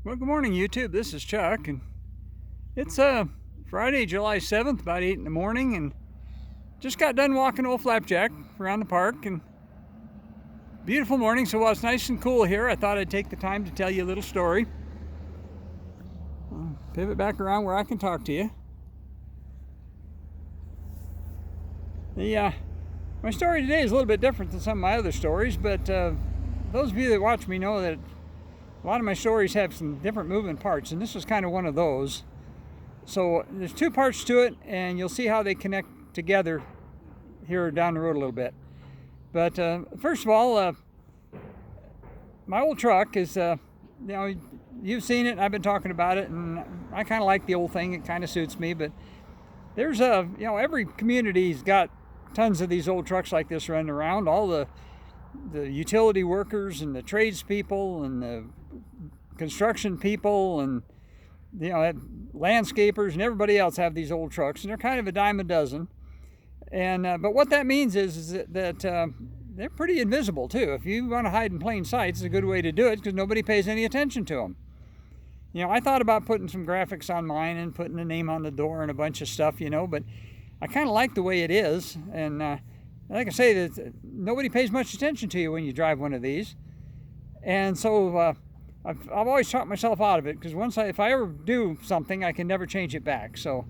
Well, good morning, YouTube. This is Chuck, and it's Friday, July 7th, about 8 in the morning, and just got done walking old Flapjack around the park. And beautiful morning, so while it's nice and cool here, I thought I'd take the time to tell you a little story. I'll pivot back around where I can talk to you. My story today is a little bit different than some of my other stories, but those of you that watch me know that a lot of my stories have some different moving parts, and this is kind of one of those. So there's two parts to it, and you'll see how they connect together here down the road a little bit. But first of all, my old truck is, you've seen it, I've been talking about it, and I kind of like the old thing. It kind of suits me, but there's every community's got tons of these old trucks like this running around. All the utility workers and the tradespeople and the construction people and landscapers and everybody else have these old trucks, and they're kind of a dime a dozen. And but what that means is that they're pretty invisible too. If you want to hide in plain sight, it's a good way to do it because nobody pays any attention to them. I thought about putting some graphics on mine and putting a name on the door and a bunch of stuff, but I kind of like the way it is. And like I say, that nobody pays much attention to you when you drive one of these. And so I've always talked myself out of it, because if I ever do something, I can never change it back. So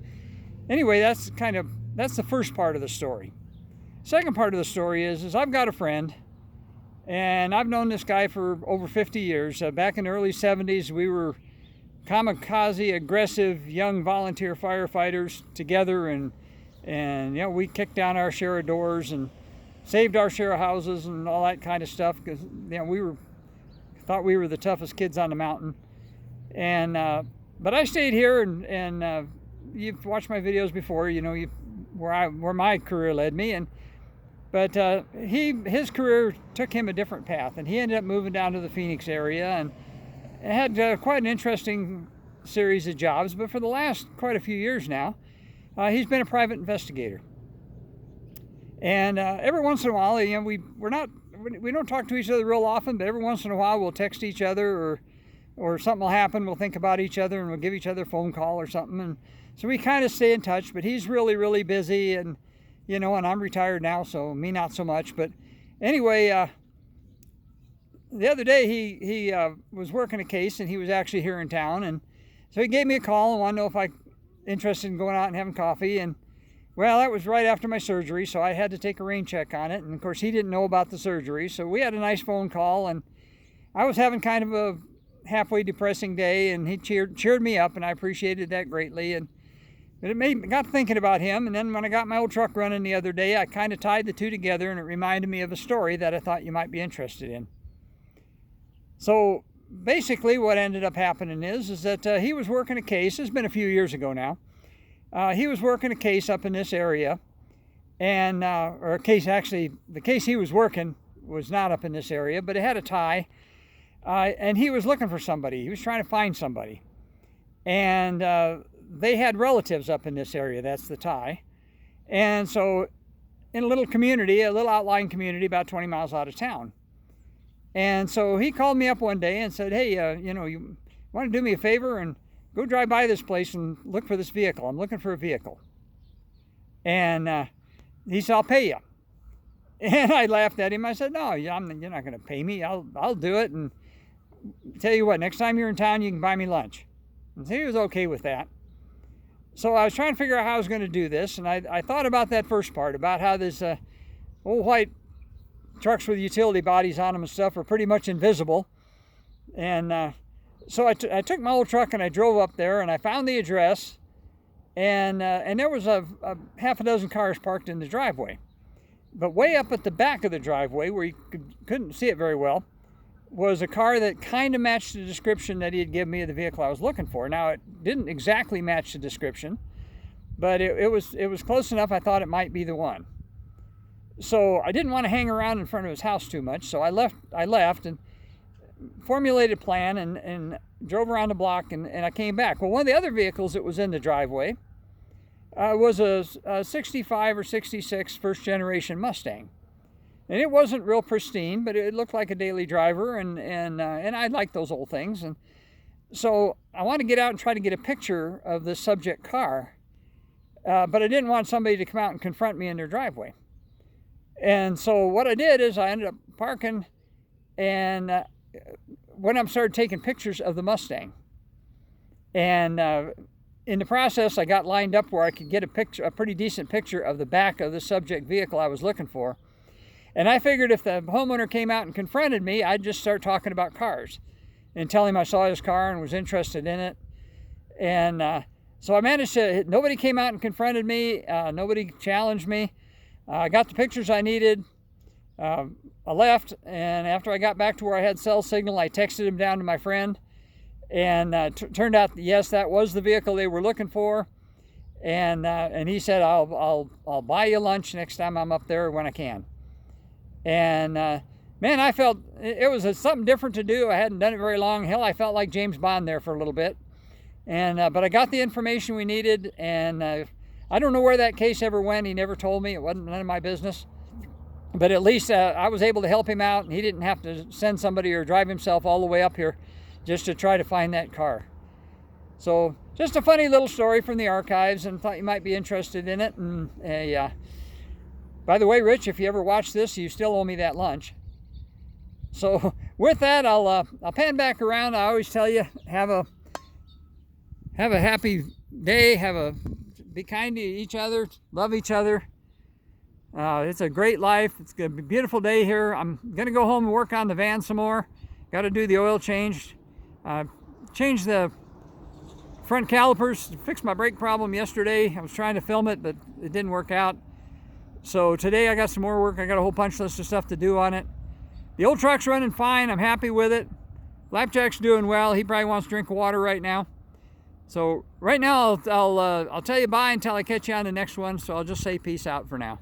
anyway, that's the first part of the story. Second part of the story is I've got a friend, and I've known this guy for over 50 years. Back in the early 70s, we were kamikaze, aggressive, young volunteer firefighters together, and we kicked down our share of doors and saved our share of houses and all that kind of stuff, because we thought we were the toughest kids on the mountain. And but I stayed here, and you've watched my videos before, where my career led me. But his career took him a different path, and he ended up moving down to the Phoenix area and had quite an interesting series of jobs. But for the last quite a few years now, he's been a private investigator. And every once in a while, we don't talk to each other real often, but every once in a while we'll text each other, or something will happen. We'll think about each other, and we'll give each other a phone call or something. And so we kind of stay in touch. But he's really, really busy, and and I'm retired now, so me not so much. But anyway, the other day he was working a case, and he was actually here in town, and so he gave me a call and wanted to know if I interested in going out and having coffee. And well, that was right after my surgery, so I had to take a rain check on it. And of course, he didn't know about the surgery, so we had a nice phone call. And I was having kind of a halfway depressing day, and he cheered me up, and I appreciated that greatly. But it got thinking about him. And then when I got my old truck running the other day, I kind of tied the two together, and it reminded me of a story that I thought you might be interested in. So basically what ended up happening is that he was working a case. It's been a few years ago now. He was working a case up in this area, and the case he was working was not up in this area, but it had a tie, and he was looking for somebody. He was trying to find somebody, and they had relatives up in this area. That's the tie. And so in a little community, a little outlying community about 20 miles out of town. And so he called me up one day and said, hey, you want to do me a favor and go drive by this place and look for this vehicle. I'm looking for a vehicle. And he said, I'll pay you. And I laughed at him. I said, no, you're not going to pay me. I'll do it. And tell you what, next time you're in town, you can buy me lunch. And so he was okay with that. So I was trying to figure out how I was going to do this. And I thought about that first part, about how this old white trucks with utility bodies on them and stuff are pretty much invisible. And so I took my old truck and I drove up there, and I found the address, and there was a half a dozen cars parked in the driveway. But way up at the back of the driveway, where you couldn't see it very well, was a car that kind of matched the description that he had given me of the vehicle I was looking for. Now, it didn't exactly match the description, but it was close enough. I thought it might be the one. So I didn't want to hang around in front of his house too much, so I left and formulated a plan and drove around the block, and I came back. Well, one of the other vehicles that was in the driveway was a 65 or 66 first generation Mustang. And it wasn't real pristine, but it looked like a daily driver, and I liked those old things. And So I want to get out and try to get a picture of this subject car, but I didn't want somebody to come out and confront me in their driveway. And so what I did is I ended up parking and went up and started taking pictures of the Mustang. And in the process, I got lined up where I could get a pretty decent picture of the back of the subject vehicle I was looking for. And I figured if the homeowner came out and confronted me, I'd just start talking about cars and tell him I saw his car and was interested in it. And so I managed to, nobody came out and confronted me. Nobody challenged me. I got the pictures I needed. I left, and after I got back to where I had cell signal, I texted him down to my friend. And turned out, yes, that was the vehicle they were looking for. And he said, I'll buy you lunch next time I'm up there when I can. And man, I felt it was something different to do. I hadn't done it very long. Hell, I felt like James Bond there for a little bit. And but I got the information we needed, and I don't know where that case ever went. He never told me. It wasn't none of my business. But at least I was able to help him out, and he didn't have to send somebody or drive himself all the way up here just to try to find that car. So just a funny little story from the archives, and thought you might be interested in it. And by the way, Rich, if you ever watch this, you still owe me that lunch. So with that, I'll pan back around. I always tell you, have a happy day. Be kind to each other. Love each other. It's a great life. It's gonna be a beautiful day here. I'm gonna go home and work on the van some more. Got to do the oil change. Changed the front calipers, fixed my brake problem yesterday. I was trying to film it, but it didn't work out. So today I got some more work. I got a whole punch list of stuff to do on it. The old truck's running fine. I'm happy with it. Flapjack's doing well. He probably wants to drink water right now. So right now I'll tell you bye until I catch you on the next one. So I'll just say peace out for now.